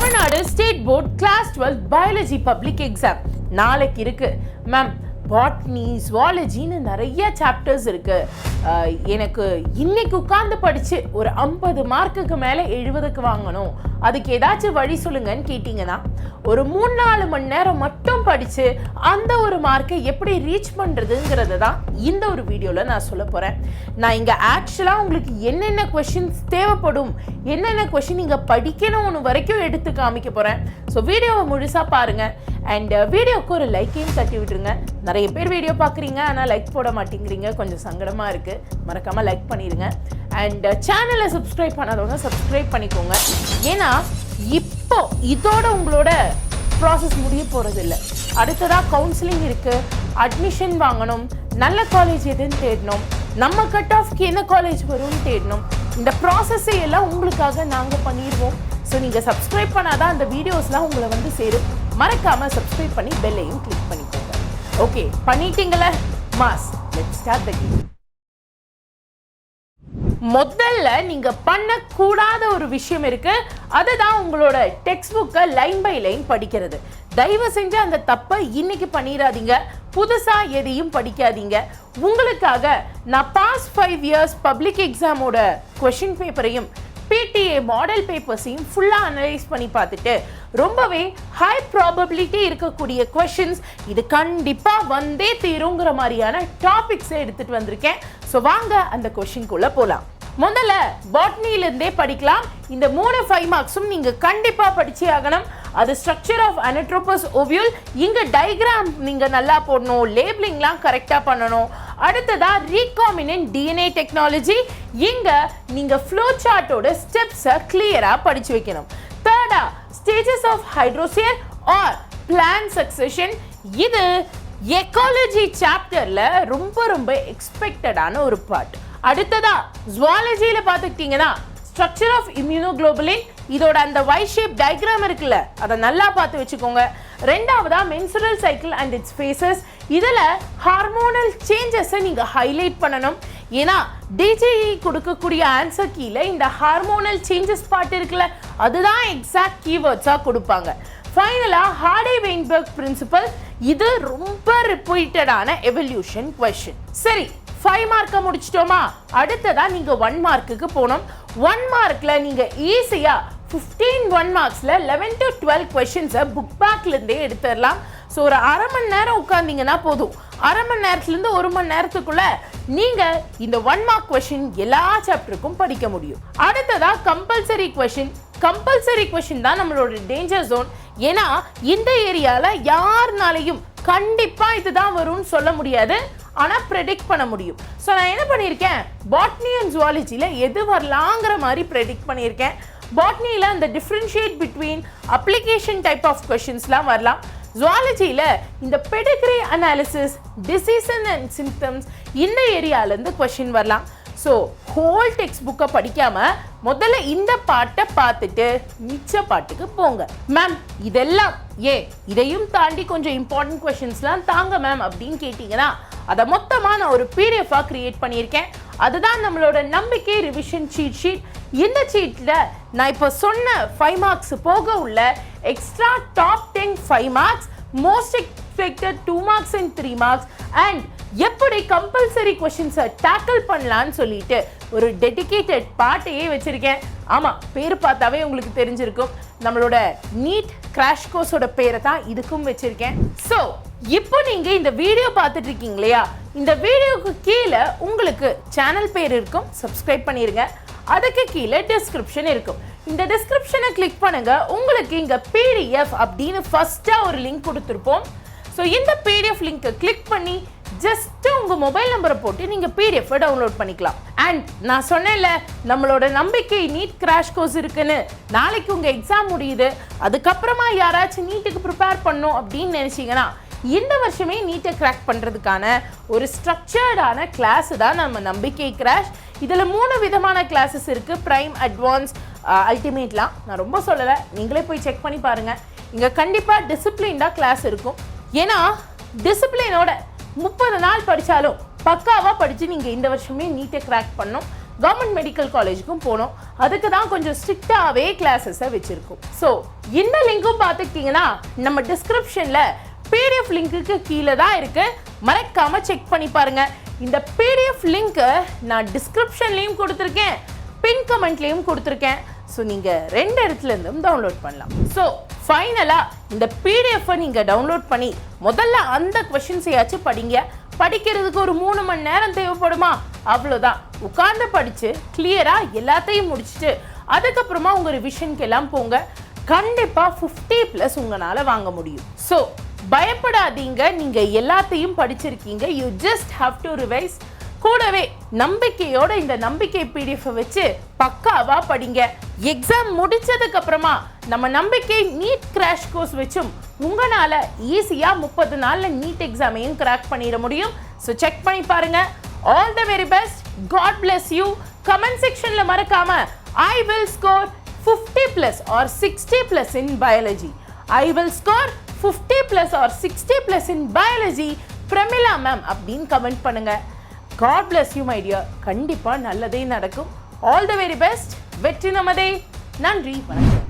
Tamil Nadu state board class 12 biology public exam நாளைக்கு இருக்கு ma'am. Botany ஜுவாலஜின்னு நிறைய சாப்டர்ஸ் இருக்கு. எனக்கு இன்னைக்கு உட்கார்ந்து படிச்சு ஒரு 50 மார்க்குக்கு மேலே 70க்கு வாங்கணும், அதுக்கு ஏதாச்சும் வழி சொல்லுங்கன்னு கேட்டிங்கன்னா ஒரு 3-4 மணி நேரம் மட்டும் படிச்சு அந்த ஒரு மார்க்கை எப்படி ரீச் பண்ணுறதுங்கிறது தான் இந்த ஒரு வீடியோவில் நான் சொல்ல போகிறேன். நான் இங்கே ஆக்சுவலாக உங்களுக்கு என்னென்ன கொஷின்ஸ் தேவைப்படும், என்னென்ன கொஷின் நீங்கள் படிக்கணும்னு வரைக்கும் எடுத்து காமிக்க போகிறேன். ஸோ வீடியோவை முழுசாக பாருங்கள். அண்ட் வீடியோவுக்கு ஒரு லைக்கையும் தட்டி விட்டுருங்க. நிறைய பேர் வீடியோ பார்க்குறீங்க ஆனால் லைக் போட மாட்டேங்கிறீங்க, கொஞ்சம் சங்கடமாக இருக்குது. மறக்காமல் லைக் பண்ணிடுங்க. அண்ட் சேனலை சப்ஸ்கிரைப் பண்ணாதவங்க சப்ஸ்கிரைப் பண்ணிக்கோங்க. ஏன்னா இப்போ இதோட உங்களோட ப்ராசஸ் முடிய போகிறது இல்லை. அடுத்ததாக கவுன்சிலிங் இருக்குது, அட்மிஷன் வாங்கணும், நல்ல காலேஜ் எதுன்னு தேடணும், நம்ம கட் ஆஃப்க்கு என்ன காலேஜ் வரும்னு தேடணும். இந்த ப்ராசஸை எல்லாம் உங்களுக்காக நாங்கள் பண்ணிடுவோம். ஸோ நீங்கள் சப்ஸ்கிரைப் பண்ணாதான் அந்த வீடியோஸ்லாம் உங்களை வந்து சேரும். மறக்காமல் சப்ஸ்கிரைப் பண்ணி பெல்லையும் கிளிக் பண்ணிக்கோங்க. ஓகே, பண்ணிட்டீங்களே mass. Let's start the video. முதல்ல நீங்க பண்ணக்கூடாத ஒரு விஷயம் இருக்கு, அதுதான் உங்களோட டெக்ஸ்ட் புக்கை லைன் பை லைன் படிக்கிறது. தயவு செஞ்சு அந்த தப்பை இன்னைக்கு பண்ணிடாதீங்க. புதுசா எதையும் படிக்காதீங்க. உங்களுக்காக நான் பாஸ்ட் 5 இயர்ஸ் பப்ளிக் எக்ஸாமோட கொஷின் பேப்பரையும் PTA மாடல் பேப்பர்ஸையும் ஃபுல்லாக அனலைஸ் பண்ணி பார்த்துட்டு ரொம்பவே ஹை ப்ராபபிலிட்டி இருக்கக்கூடிய கொஷின்ஸ், இது கண்டிப்பாக வந்தே தீருங்கிற மாதிரியான டாபிக்ஸை எடுத்துகிட்டு வந்திருக்கேன். ஸோ வாங்க அந்த கொஷின்குள்ளே போகலாம். முதல்ல பாட்னிலேருந்தே படிக்கலாம். இந்த 3 5 மார்க்ஸும் நீங்கள் கண்டிப்பாக படிச்சே ஆகணும். அது ஸ்ட்ரக்சர் ஆஃப் அனட்ரோபஸ் ஓவியூல். இங்கே டயக்ராம் நீங்கள் நல்லா போடணும், லேபிளிங்லாம் கரெக்டாக பண்ணணும். அடுத்ததா ரீகாம்பினன்ட் DNA டெக்னாலஜி. இங்கே நீங்கள் ஃப்ளோ சார்ட்டோட ஸ்டெப்ஸை கிளியராக படித்து வைக்கணும். தேர்டா stages of hydrosere or plant succession. இது எக்காலஜி சாப்டரில் ரொம்ப எக்ஸ்பெக்டடான ஒரு பார்ட். அடுத்ததா ஜுவாலஜியில் பார்த்துக்கிட்டிங்கன்னா ஸ்ட்ரக்சர் ஆஃப் இம்யூனோகுளோபுலின், இதோட அந்த Y ஷேப் டயக்ராம் இருக்குல்ல, அதை நல்லா பார்த்து வச்சுக்கோங்க. ரெண்டாவதா menstrual cycle and it's faces. இதில் ஹார்மோனல் சேஞ்சஸை நீங்கள் ஹைலைட் பண்ணணும். ஏன்னா டிஜிஇ கொடுக்கக்கூடிய ஆன்சர் கீழே இந்த ஹார்மோனல் சேஞ்சஸ் பார்ட் இருக்குல்ல, அதுதான் எக்ஸாக்ட் கீவேர்ட்ஸாக கொடுப்பாங்க. ஃபைனலாக ஹார்டே-வெயின்பர்க் பிரின்சிபல். இது ரொம்ப ரிப்பீட்டடான எவல்யூஷன் கொஸ்டின். சரி, 5 மார்க்கை முடிச்சிட்டோமா? அடுத்ததா நீங்க 1 மார்க்குக்கு போகணும். 1 மார்க்ல நீங்க ஈஸியா 15 1 மார்க்ஸ்ல 11 to 12 கொஸ்டின்ஸை புக் பேக்ல இருந்தே எடுத்துடலாம். ஸோ ஒரு அரை மணி நேரம் உட்கார்ந்தீங்கன்னா போதும். அரை மணி நேரத்துலேருந்து 1 மணி நேரத்துக்குள்ள நீங்க இந்த 1 மார்க் கொஸ்டின் எல்லா சாப்டருக்கும் படிக்க முடியும். அடுத்ததா கம்பல்சரி கொஸ்டின். கம்பல்சரி கொஸ்டின் தான் நம்மளோட டேஞ்சர் ஜோன். ஏன்னா இந்த ஏரியால யாருனாலையும் கண்டிப்பா இதுதான் வரும்னு சொல்ல முடியாது, ஆனால் ப்ரெடிக்ட் பண்ண முடியும். ஸோ நான் என்ன பண்ணியிருக்கேன், பாட்னி அண்ட் ஜுவாலஜியில் எது வரலாங்கிற மாதிரி ப்ரெடிக்ட் பண்ணியிருக்கேன். பாட்னியில் அந்த differentiate between application type of கொஷின்ஸ்லாம் வரலாம். ஜுவாலஜியில் இந்த pedigree analysis, disease and symptoms, இந்த ஏரியாவிலேருந்து கொஷின் வரலாம். ஸோ ஹோல் டெக்ஸ்ட் புக்கை படிக்காமல் முதல்ல இந்த பாட்டை பார்த்துட்டு மிச்ச பாட்டுக்கு போங்க. மேம் இதெல்லாம் இதையும் தாண்டி கொஞ்சம் இம்பார்ட்டன்ட் கொஷின்ஸ்லாம் தாங்க மேம் அப்படின்னு கேட்டிங்கன்னா அதை மொத்தமாக நான் ஒரு PDF-ஆ கிரியேட் பண்ணியிருக்கேன். அதுதான் நம்மளோட நம்பிக்கை ரிவிஷன் சீட் ஷீட். இந்த சீட்டில் நான் இப்போ சொன்ன 5 மார்க்ஸ் போக உள்ள extra top 10 5 marks, most expected 2 marks and 3 marks, and எப்படி கம்பல்சரி கொஷின்ஸை டேக்கிள் பண்ணலான்னு சொல்லிட்டு ஒரு டெடிகேட்டட் பார்ட்டையே வச்சுருக்கேன். ஆமாம், பேர் பார்த்தாவே உங்களுக்கு தெரிஞ்சிருக்கும். நம்மளோட நீட் கிராஷ் கோர்ஸோட பேரை தான் இதுக்கும் வச்சுருக்கேன். ஸோ இப்போ நீங்கள் இந்த வீடியோ பார்த்துட்டு இருக்கீங்க இல்லையா, இந்த வீடியோவுக்கு கீழே உங்களுக்கு சேனல் பேர் இருக்கும், சப்ஸ்கிரைப் பண்ணிடுங்க. அதுக்கு கீழே டிஸ்கிரிப்ஷன் இருக்கும். இந்த டிஸ்கிரிப்ஷனை கிளிக் பண்ணுங்க. உங்களுக்கு இங்கே PDF அப்படின்னு ஃபர்ஸ்ட்டாக ஒரு லிங்க் கொடுத்துருப்போம். ஸோ இந்த PDF லிங்கை கிளிக் பண்ணி ஜஸ்ட் உங்கள் மொபைல் நம்பரை போட்டு நீங்கள் PDF-ஐ டவுன்லோட் பண்ணிக்கலாம். அண்ட் நான் சொன்னேன்ல, நம்மளோட நம்பிக்கை நீட் கிராஷ் கோர்ஸ் இருக்குன்னு. நாளைக்கு உங்கள் எக்ஸாம் முடியுது, அதுக்கப்புறமா யாராச்சும் நீட்டுக்கு ப்ரிப்பேர் பண்ணணும் அப்படின்னு நினச்சிங்கன்னா இந்த வருஷமே நீட்டை கிராக் பண்ணுறதுக்கான ஒரு ஸ்ட்ரக்சர்டான கிளாஸ் தான் நம்ம நம்பிக்கை கிராஷ். இதில் 3 விதமான கிளாஸஸ் இருக்குது, ப்ரைம், அட்வான்ஸ், அல்டிமேட்லாம். நான் ரொம்ப சொல்லலை, நீங்களே போய் செக் பண்ணி பாருங்கள். இங்கே கண்டிப்பாக டிசிப்ளின்டாக கிளாஸ் இருக்கும். ஏன்னா டிசிப்ளினோட 30 நாள் படித்தாலும் பக்காவாக படித்து நீங்கள் இந்த வருஷமே நீட்டை கிராக் பண்ணணும். கவர்மெண்ட் மெடிக்கல் காலேஜுக்கும் போனோம். அதுக்கு தான் கொஞ்சம் ஸ்ட்ரிக்டாகவே கிளாஸஸை வச்சுருக்கோம். ஸோ இந்த லிங்க்கும் பார்த்துக்கிட்டிங்கன்னா நம்ம டிஸ்கிரிப்ஷனில் PDF லிங்க்குக்கு கீழே தான் இருக்குது. மறக்காமல் செக் பண்ணி பாருங்கள். இந்த PDF லிங்க்கு நான் டிஸ்கிரிப்ஷன்லேயும் கொடுத்துருக்கேன், பின் கமெண்ட்லேயும் கொடுத்துருக்கேன். ஸோ நீங்கள் 2 இடத்துலேருந்தும் டவுன்லோட் பண்ணலாம். ஸோ ஃபைனலாக இந்த PDF-ஐ நீங்கள் டவுன்லோட் பண்ணி முதல்ல அந்த கொஷின்ஸையாச்சும் படிங்க. படிக்கிறதுக்கு ஒரு 3 மணி நேரம் தேவைப்படுமா? அவ்வளோதான். உட்கார்ந்து படித்து கிளியராக எல்லாத்தையும் முடிச்சுட்டு அதுக்கப்புறமா உங்கள் ரிவிஷனுக்கு எல்லாம் போங்க. கண்டிப்பாக 50+ உங்களால் வாங்க முடியும். ஸோ பயப்படாதீங்க, நீங்கள் எல்லாத்தையும் படிச்சிருக்கீங்க. You just have to revise. கூடவே நம்பிக்கையோட இந்த நம்பிக்கை PDF-ஐ வச்சு பக்காவா படிங்க. எக்ஸாம் முடிச்சதுக்கு அப்புறமா நம்ம நம்பிக்கை நீட் கிராஷ் கோர்ஸ் வச்சும் உங்களால ஈஸியா 30 நாள்ல நீட் எக்ஸாமையும் கிராக் பண்ணிட முடியும். ஸோ செக் பண்ணி பாருங்க. All the very best. God bless you. Comment செக்ஷன்ல மறக்காம I will score 50+ or 60+ in biology. I will score 50+ or 60+ in biology. Premila ma'am அப்படின்னு கமெண்ட் பண்ணுங்க. God bless you my dear. கண்டிப்பா நல்லதே நடக்கும். All the very best. வெற்றி நமதே. நன்றி, வணக்கம்.